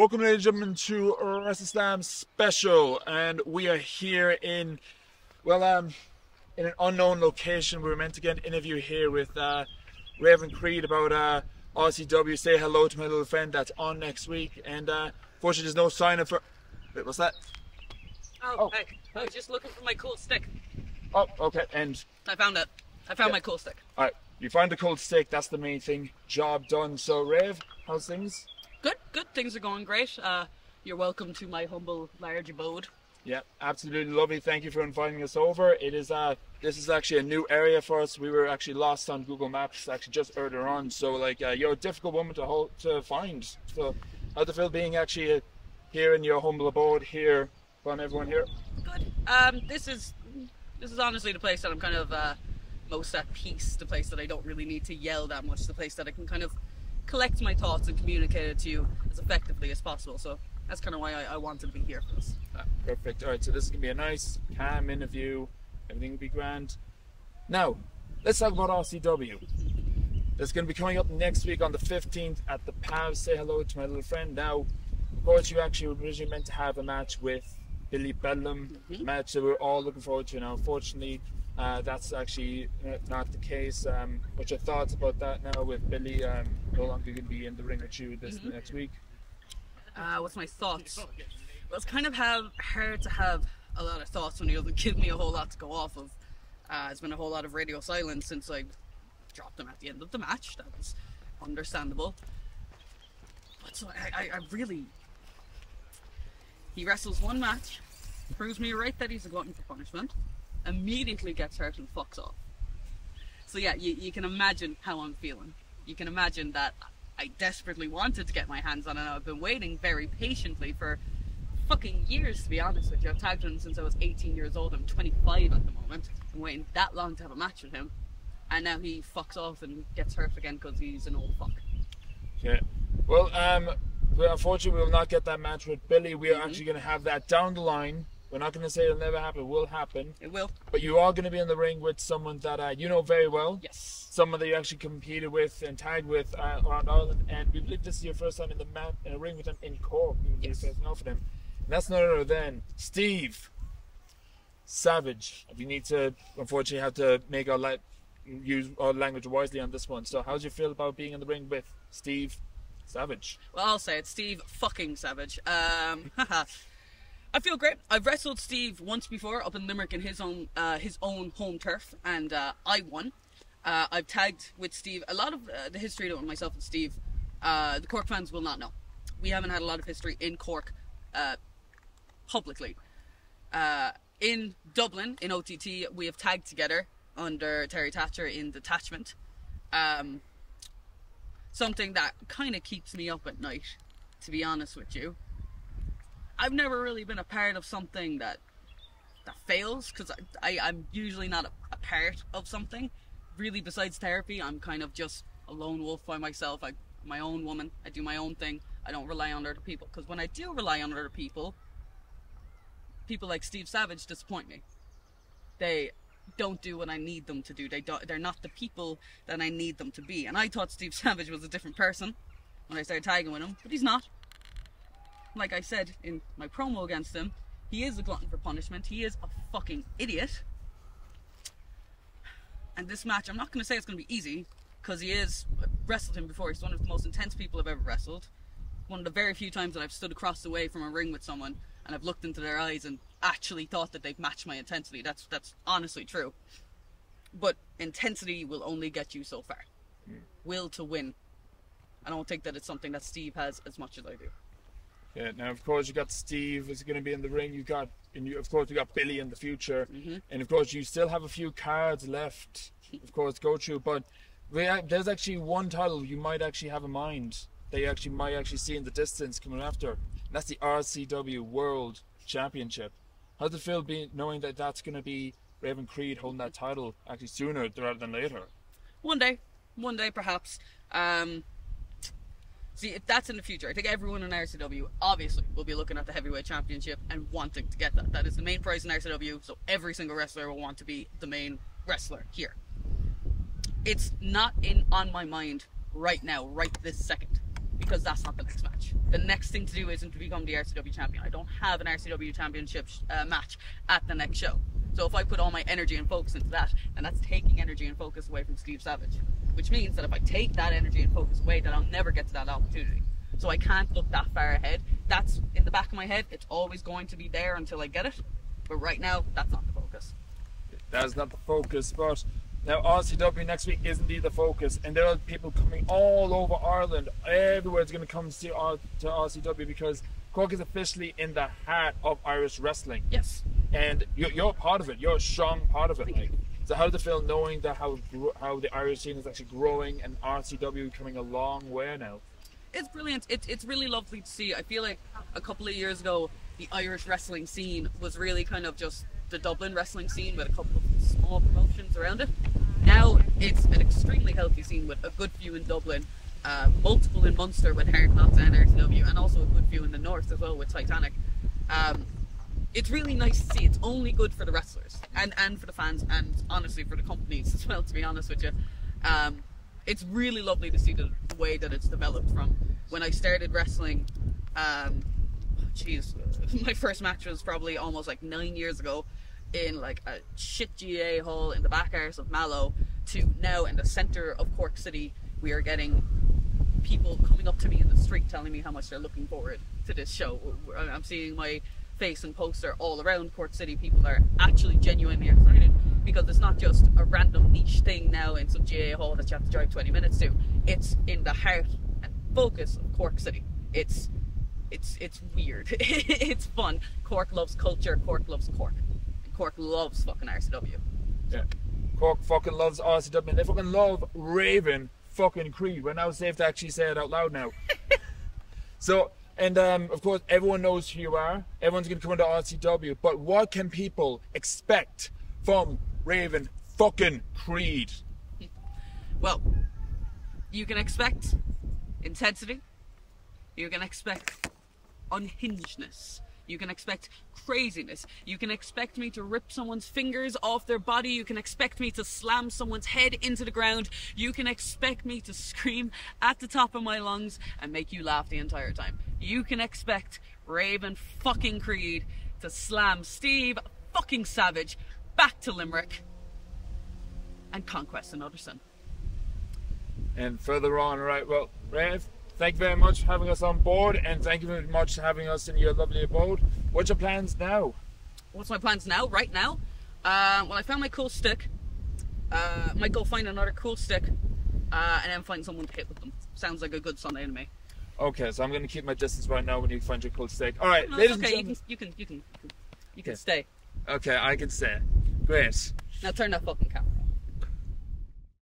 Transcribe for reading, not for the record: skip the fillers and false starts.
Welcome, ladies and gentlemen, to WrestleSlam special, and we are here in, well, in an unknown location. We were meant to get an interview here with Raven Creed about RCW. Say hello to my little friend that's on next week, and fortunately, there's no sign up for. Wait, what's that? Oh, hey, I was just looking for my cool stick. Oh, okay, and I found it. I found my cool stick. All right, you find the cool stick. That's the main thing. Job done. So, Rav, how's things? Good. Things are going great. You're welcome to my humble, large abode. Yeah, absolutely lovely. Thank you for inviting us over. It is this is actually a new area for us. We were actually lost on Google Maps actually just earlier on. So like you're a difficult woman to find. So how'd it feel being actually here in your humble abode here? Fun, everyone here. Good. This is honestly the place that I'm kind of most at peace. The place that I don't really need to yell that much. The place that I can kind of collect my thoughts and communicate it to you as effectively as possible. So that's kind of why I wanted to be here for this. Perfect. Alright, so this is going to be a nice, calm interview. Everything will be grand. Now, let's talk about RCW. That's going to be coming up next week on the 15th at the PAV. Say hello to my little friend. Now, of course, you actually were originally meant to have a match with Billy Bedlam, a match that we're all looking forward to. Now, unfortunately, that's actually not the case. What's your thoughts about that now with Billy no longer going to be in the ring with you this next week? What's my thoughts? Well, it's kind of hard to have a lot of thoughts when he doesn't give me a whole lot to go off of. There's been a whole lot of radio silence since I dropped him at the end of the match. That was understandable. But so I really... He wrestles one match, proves me right that he's a glutton for punishment, immediately gets hurt and fucks off. So yeah, you can imagine how I'm feeling. You can imagine that I desperately wanted to get my hands on it. I've been waiting very patiently for fucking years, to be honest with you. I've tagged him since I was 18 years old. I'm 25 at the moment. I'm waiting that long to have a match with him. And now he fucks off and gets hurt again because he's an old fuck. Yeah. Well, unfortunately, we will not get that match with Billy. We are actually going to have that down the line. We're not going to say it'll never happen. It will happen. It will. But you are going to be in the ring with someone that you know very well. Yes. Someone that you actually competed with and tagged with around Ireland. And we believe this is your first time in a ring with him in Cork. You're facing off with him. And that's none other than Steve Savage. We need to, unfortunately, have to make use our language wisely on this one. So how do you feel about being in the ring with Steve Savage? Well, I'll say it. Steve fucking Savage. I feel great. I've wrestled Steve once before up in Limerick in his own home turf, and I won. I've tagged with Steve. A lot of the history with myself and Steve, the Cork fans will not know. We haven't had a lot of history in Cork publicly. In Dublin, in OTT, we have tagged together under Terry Thatcher in Detachment. Something that kind of keeps me up at night, to be honest with you. I've never really been a part of something that fails, because I'm usually not a part of something. Really, besides therapy, I'm kind of just a lone wolf by myself. I'm my own woman. I do my own thing. I don't rely on other people, because when I do rely on other people, people like Steve Savage disappoint me. They don't do what I need them to do. They're not the people that I need them to be. And I thought Steve Savage was a different person when I started tagging with him, but he's not. Like I said in my promo against him, he is a glutton for punishment. He is a fucking idiot. And this match, I'm not going to say it's going to be easy, because I've wrestled him before. He's one of the most intense people I've ever wrestled. One of the very few times that I've stood across the way from a ring with someone and I've looked into their eyes and actually thought that they've matched my intensity. That's honestly true. But intensity will only get you so far. Will to win. I don't think that it's something that Steve has as much as I do. Yeah, now of course you got Steve is going to be in the ring. Of course we got Billy in the future, and of course you still have a few cards left, of course, to go through. But there's actually one title you might actually have in mind that you might actually see in the distance coming after, and that's the RCW World Championship. How does it feel knowing that that's going to be Raven Creed holding that title actually sooner rather than later? One day perhaps. See, if that's in the future, I think everyone in RCW obviously will be looking at the heavyweight championship and wanting to get that. That is the main prize in RCW, so every single wrestler will want to be the main wrestler here. It's not on my mind right now, right this second. because that's not the next match. The next thing to do isn't to become the RCW champion. I don't have an RCW championship match at the next show. So if I put all my energy and focus into that, then that's taking energy and focus away from Steve Savage. Which means that if I take that energy and focus away, then I'll never get to that opportunity. So I can't look that far ahead. That's in the back of my head. It's always going to be there until I get it. But right now, that's not the focus. That is not the focus, but now RCW next week is indeed the focus, and there are people coming all over Ireland. Everywhere's going to come to RCW because Cork is officially in the heart of Irish wrestling. Yes. And you're a part of it. You're a strong part of it. Like, so how does it feel knowing that how the Irish scene is actually growing and RCW coming a long way now? It's brilliant. It's really lovely to see. I feel like a couple of years ago, the Irish wrestling scene was really kind of just the Dublin wrestling scene with a couple of small promotions around it. Now it's an extremely healthy scene with a good few in Dublin, multiple in Munster with Hard Knocks and RCW, and also a good few in the north as well with Titanic. It's really nice to see. It's only good for the wrestlers and for the fans and honestly for the companies as well, to be honest with you. It's really lovely to see the way that it's developed from when I started wrestling. My first match was probably almost like 9 years ago in like a shit GA hall in the back arse of Mallow, to now in the centre of Cork City. We are getting people coming up to me in the street telling me how much they're looking forward to this show. I'm seeing my face and poster all around Cork City. People are actually genuinely excited because it's not just a random niche thing now in some GA hall that you have to drive 20 minutes to. It's in the heart and focus of Cork City. It's weird. It's fun. Cork loves culture. Cork loves Cork. And Cork loves fucking RCW. Yeah. Cork fucking loves RCW, and they fucking love Raven fucking Creed. We're now safe to actually say it out loud now. So, and of course, everyone knows who you are. Everyone's going to come into RCW. But what can people expect from Raven fucking Creed? Well, you can expect intensity. You can expect unhingedness. You can expect craziness. You can expect me to rip someone's fingers off their body. You can expect me to slam someone's head into the ground. You can expect me to scream at the top of my lungs and make you laugh the entire time. You can expect Raven fucking Creed to slam Steve fucking Savage back to Limerick and conquest another son. And further on, right, well, Rave, thank you very much for having us on board, and thank you very much for having us in your lovely abode. What's your plans now? What's my plans now, right now? Well, I found my cool stick. Might go find another cool stick, and then find someone to hit with them. Sounds like a good Sunday to me. Okay, so I'm going to keep my distance right now when you find your cool stick. All right, no, ladies okay. and gentlemen. You can stay. Okay, I can stay. Great. Now turn that fucking camera.